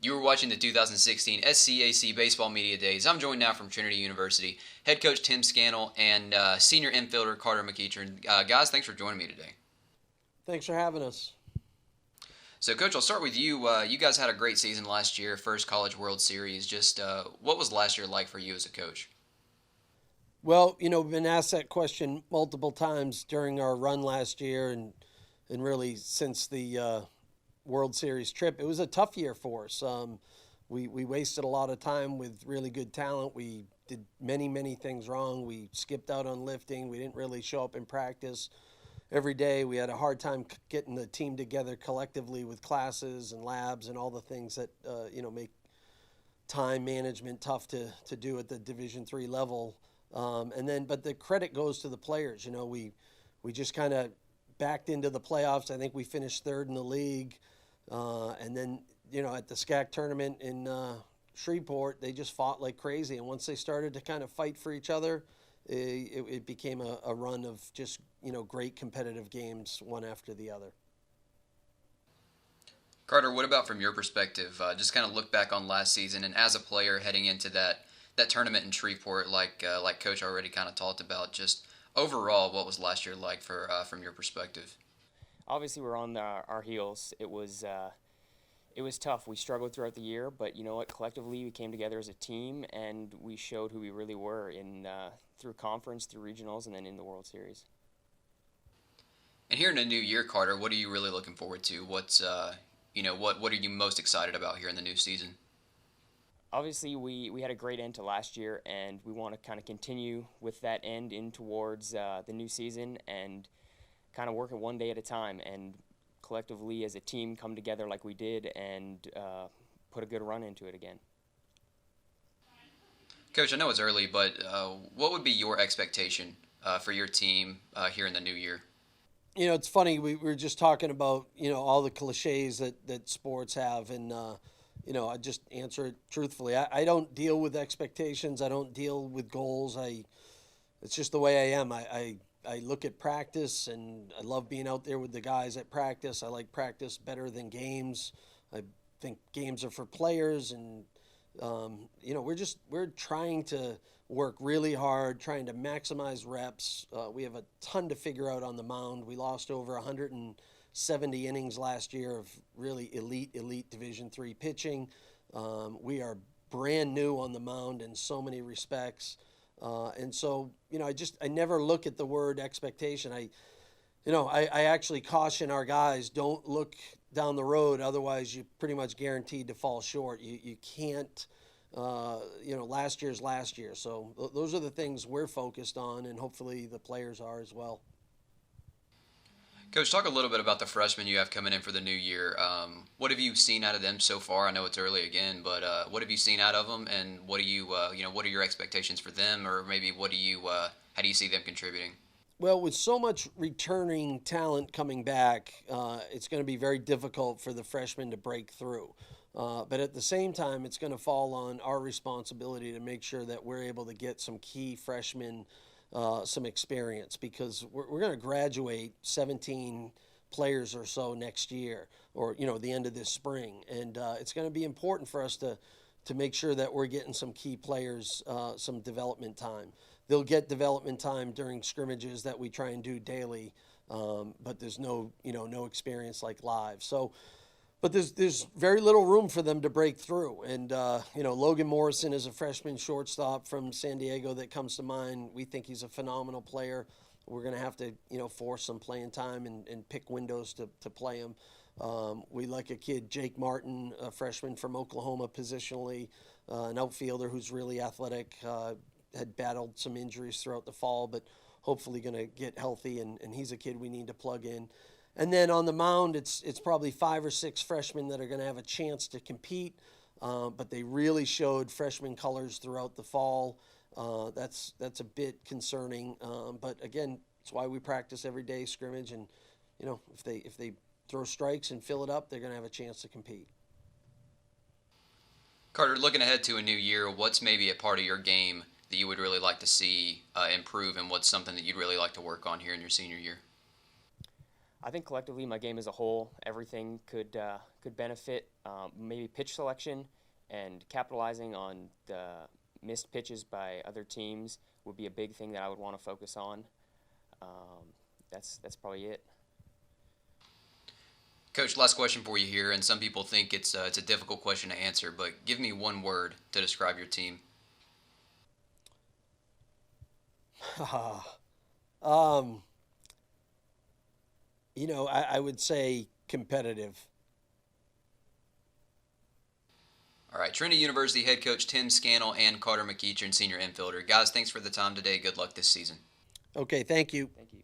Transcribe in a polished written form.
You were watching the 2016 SCAC Baseball Media Days. I'm joined now from Trinity University, head coach Tim Scannell and senior infielder Carter McEachern. Guys, thanks for joining me today. Thanks for having us. So, Coach, I'll start with you. You guys had a great season last year, first College World Series. Just what was last year like for you as a coach? Well, we've been asked that question multiple times during our run last year and really since the World Series trip. It was a tough year for us. We wasted a lot of time with really good talent. We did many things wrong. We skipped out on lifting. We didn't really show up in practice every day. We had a hard time getting the team together collectively with classes and labs and all the things that make time management tough to do at the Division III level. But the credit goes to the players. We just kind of backed into the playoffs. I think we finished third in the league, and then at the SCAC tournament in Shreveport, they just fought like crazy. And once they started to kind of fight for each other, it became a run of just great competitive games, one after the other. Carter, what about from your perspective? Just kind of look back on last season, and as a player heading into that tournament in Shreveport, like Coach already kind of talked about. Just overall, what was last year like from your perspective? Obviously, we're on our heels. It was tough. We struggled throughout the year, but you know what? Collectively, we came together as a team, and we showed who we really were in through conference, through regionals, and then in the World Series. And here in the new year, Carter, what are you really looking forward to? What's what are you most excited about here in the new season? Obviously, we had a great end to last year, and we want to kind of continue with that end in towards the new season and kind of work it one day at a time and collectively as a team come together like we did and put a good run into it again. Coach, I know it's early, but what would be your expectation for your team here in the new year? It's funny. We were just talking about, all the cliches that sports have. And, I just answer it truthfully. I don't deal with expectations. I don't deal with goals. It's just the way I am. I look at practice, and I love being out there with the guys at practice. I like practice better than games. I think games are for players, and we're trying to work really hard, trying to maximize reps. We have a ton to figure out on the mound. We lost over 170 innings last year of really elite Division III pitching. We are brand new on the mound in so many respects. And so, I never look at the word expectation. I actually caution our guys, don't look down the road. Otherwise, you're pretty much guaranteed to fall short. You can't, last year's last year. So those are the things we're focused on, and hopefully the players are as well. Coach, talk a little bit about the freshmen you have coming in for the new year. What have you seen out of them so far? I know it's early again, but what have you seen out of them, and what do you, what are your expectations for them, or maybe how do you see them contributing? Well, with so much returning talent coming back, it's going to be very difficult for the freshmen to break through. But at the same time, it's going to fall on our responsibility to make sure that we're able to get some key freshmen some experience, because we're going to graduate 17 players or so next year, or the end of this spring, and it's going to be important for us to make sure that we're getting some key players some development time. They'll get development time during scrimmages that we try and do daily, but there's no experience like live. But there's very little room for them to break through. And, Logan Morrison is a freshman shortstop from San Diego that comes to mind. We think he's a phenomenal player. We're going to have to, force some playing time and pick windows to play him. We like a kid, Jake Martin, a freshman from Oklahoma positionally, an outfielder who's really athletic, had battled some injuries throughout the fall, but hopefully going to get healthy, and he's a kid we need to plug in. And then on the mound, it's probably 5 or 6 freshmen that are going to have a chance to compete, but they really showed freshman colors throughout the fall. That's a bit concerning, but again, it's why we practice every day, scrimmage, and if they throw strikes and fill it up, they're going to have a chance to compete. Carter, looking ahead to a new year, what's maybe a part of your game that you would really like to see improve, and what's something that you'd really like to work on here in your senior year? I think collectively, my game as a whole, everything could benefit. Maybe pitch selection and capitalizing on the missed pitches by other teams would be a big thing that I would want to focus on. That's probably it. Coach, last question for you here, and some people think it's a difficult question to answer, but give me one word to describe your team. um, I would say competitive. All right, Trinity University head coach Tim Scannell and Carter McEachern, senior infielder. Guys, thanks for the time today. Good luck this season. Okay, thank you. Thank you.